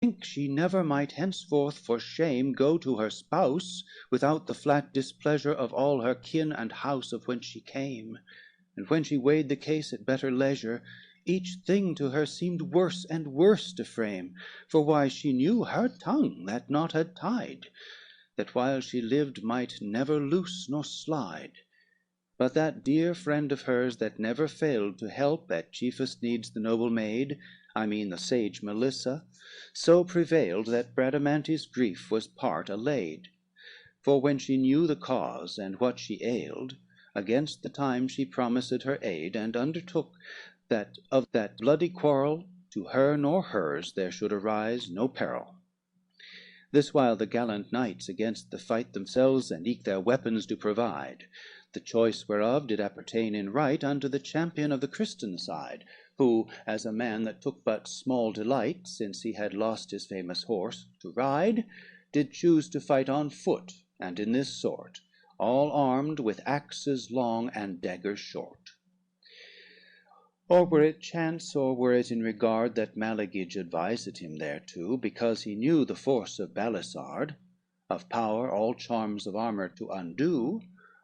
think she never might henceforth for shame go to her spouse, without the flat displeasure of all her kin and house of whence she came. And when she weighed the case at better leisure, each thing to her seemed worse and worse to frame. For why she knew her tongue that knot had tied, that while she lived might never loose nor slide. But that dear friend of hers that never failed to help at chiefest needs the noble maid, I mean the sage Melissa, so prevailed that Bradamante's grief was part allayed. For when she knew the cause and what she ailed, against the time she promised her aid, and undertook that of that bloody quarrel to her nor hers there should arise no peril. This while the gallant knights against the fight themselves and eke their weapons do provide, the choice whereof did appertain in right unto the champion of the Christian side, who, as a man that took but small delight, since he had lost his famous horse, to ride, did choose to fight on foot, and in this sort, all armed with axes long and daggers short. Or were it chance, or were it in regard that Malagige advised him thereto, because he knew the force of Balisard, of power all charms of armor to undo,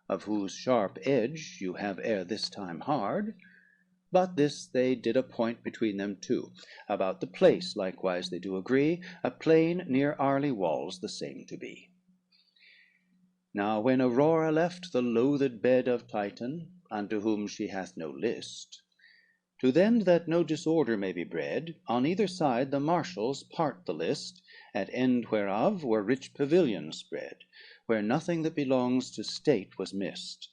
of whose sharp edge you have ere this time hard. But this they did appoint between them two. About the place likewise they do agree, a plain near Arley walls the same to be. Now when Aurora left the loathed bed of Titan, unto whom she hath no list, to thend that no disorder may be bred, on either side the marshals part the list, at end whereof were rich pavilions spread, where nothing that belongs to state was missed.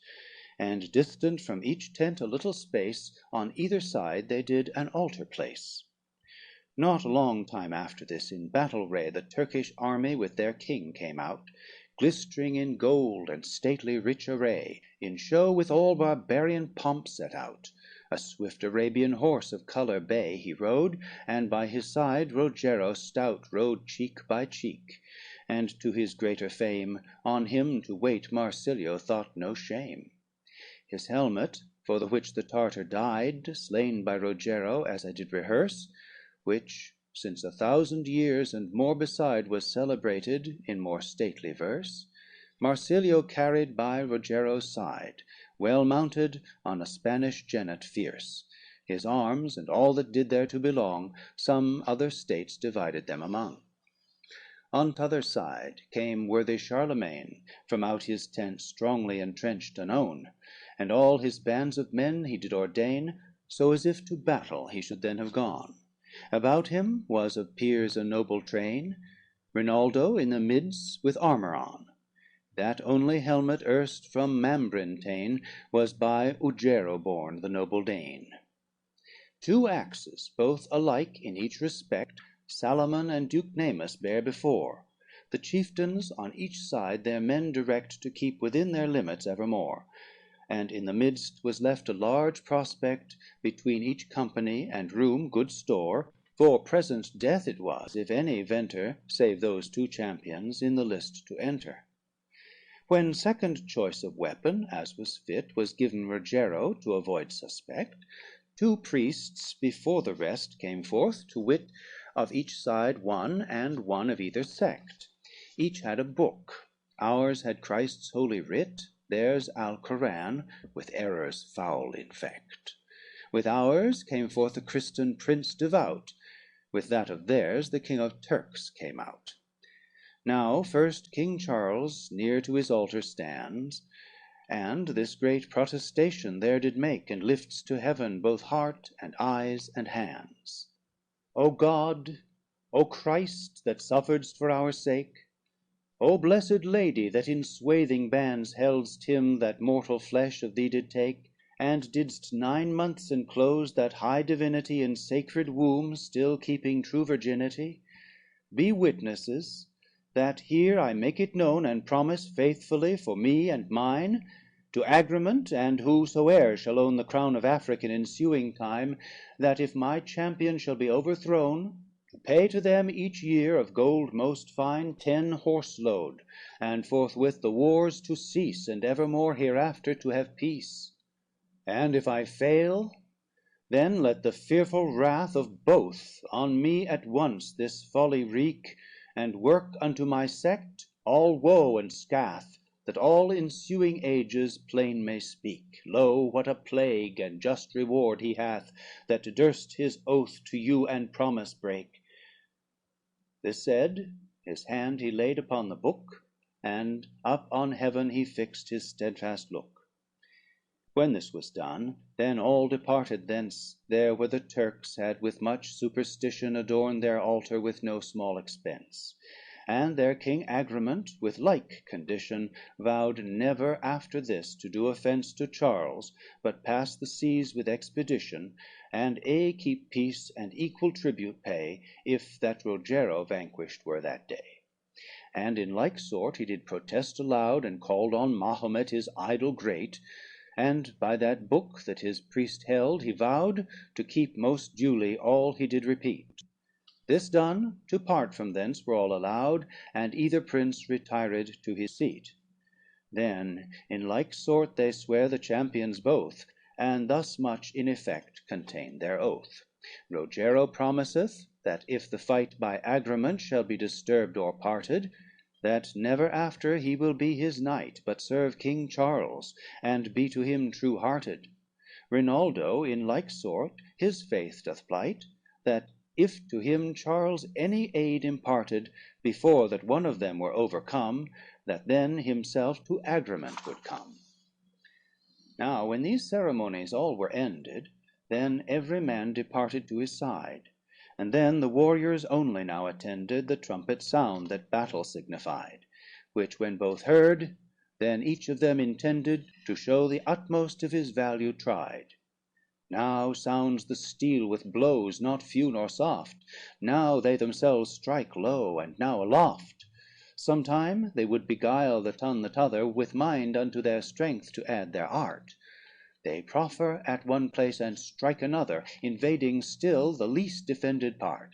And distant from each tent a little space, on either side they did an altar place. Not long time after this, in battle ray the Turkish army with their king came out, glistering in gold and stately rich array, in show with all barbarian pomp set out. A swift Arabian horse of color bay he rode, and by his side Rogero stout rode cheek by cheek. And to his greater fame, on him to wait Marsilio thought no shame. His helmet, for the which the Tartar died, slain by Rogero, as I did rehearse, which since 1,000 years and more beside was celebrated in more stately verse, Marsilio carried by Rogero's side, well mounted on a Spanish jennet fierce. His arms and all that did thereto belong, some other states divided them among. On t'other side came worthy Charlemagne, from out his tent strongly entrenched anon, and all his bands of men he did ordain, so as if to battle he should then have gone. About him was of peers a noble train, Rinaldo in the midst with armor on. That only helmet erst from Mambrin ta'en was by Ugero born, the noble Dane. 2 axes, both alike in each respect, Salomon and Duke Namus bear before. The chieftains on each side their men direct to keep within their limits evermore. And in the midst was left a large prospect, between each company and room good store, for present death it was, if any venter, save those 2 champions, in the list to enter. When second choice of weapon, as was fit, was given Rogero to avoid suspect, 2 priests before the rest came forth, to wit, of each side one, and one of either sect. Each had a book, ours had Christ's holy writ, theirs Alcoran, with errors foul infect. With ours came forth a Christian prince devout, with that of theirs the King of Turks came out. Now first King Charles near to his altar stands, and this great protestation there did make, and lifts to heaven both heart and eyes and hands. O God, O Christ that sufferedst for our sake, O blessed Lady that in swathing bands heldst him that mortal flesh of thee did take, and didst 9 months enclose that high divinity in sacred womb, still keeping true virginity, be witnesses that here I make it known and promise faithfully for me and mine, to agrement and whosoe'er shall own the crown of Africa in ensuing time, that if my champion shall be overthrown, to pay to them each year of gold most fine 10 horse load, and forthwith the wars to cease, and evermore hereafter to have peace. And if I fail, Then let the fearful wrath of both on me at once this folly wreak, and work unto my sect all woe and scath, that all ensuing ages plain may speak. Lo, what a plague and just reward he hath, that durst his oath to you and promise break. This said, his hand he laid upon the book, and up on heaven he fixed his steadfast look. When this was done, then all departed thence, there where the Turks had with much superstition adorned their altar with no small expense. And their King Agrement with like condition vowed never after this to do offence to Charles, but pass the seas with expedition, and keep peace and equal tribute pay, if that Rogero vanquished were that day. And in like sort he did protest aloud, and called on Mahomet his idol great, and by that book that his priest held he vowed to keep most duly all he did repeat. This done, to part from thence were all allowed, and either prince retired to his seat. Then in like sort they swear the champions both, and thus much in effect contain their oath. Rogero promiseth, that if the fight by agreement shall be disturbed or parted, that never after he will be his knight, but serve King Charles, and be to him true hearted. Rinaldo in like sort his faith doth plight, that if to him Charles any aid imparted, before that one of them were overcome, that then himself to agreement would come. Now when these ceremonies all were ended, then every man departed to his side, and then the warriors only now attended the trumpet sound that battle signified, which when both heard, then each of them intended to show the utmost of his value tried. Now sounds the steel with blows not few nor soft, now they themselves strike low, and now aloft. Sometime they would beguile the ton the t'other, with mind unto their strength to add their art. They proffer at one place, and strike another, invading still the least defended part.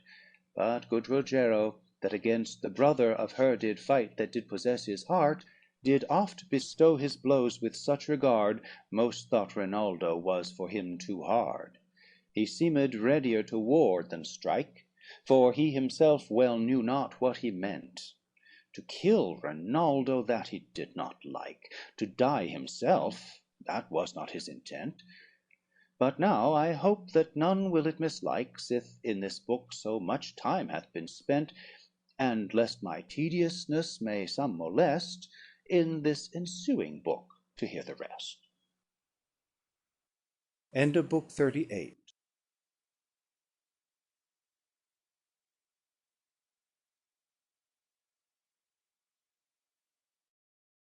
But good Rogero, that against the brother of her did fight that did possess his heart, did oft bestow his blows with such regard, most thought Rinaldo was for him too hard. He seemed readier to ward than strike, for he himself well knew not what he meant. To kill Rinaldo, that he did not like; to die himself, that was not his intent. But now I hope that none will it mislike, sith in this book so much time hath been spent, and lest my tediousness may some molest, in this ensuing book to hear the rest. End of Book 38.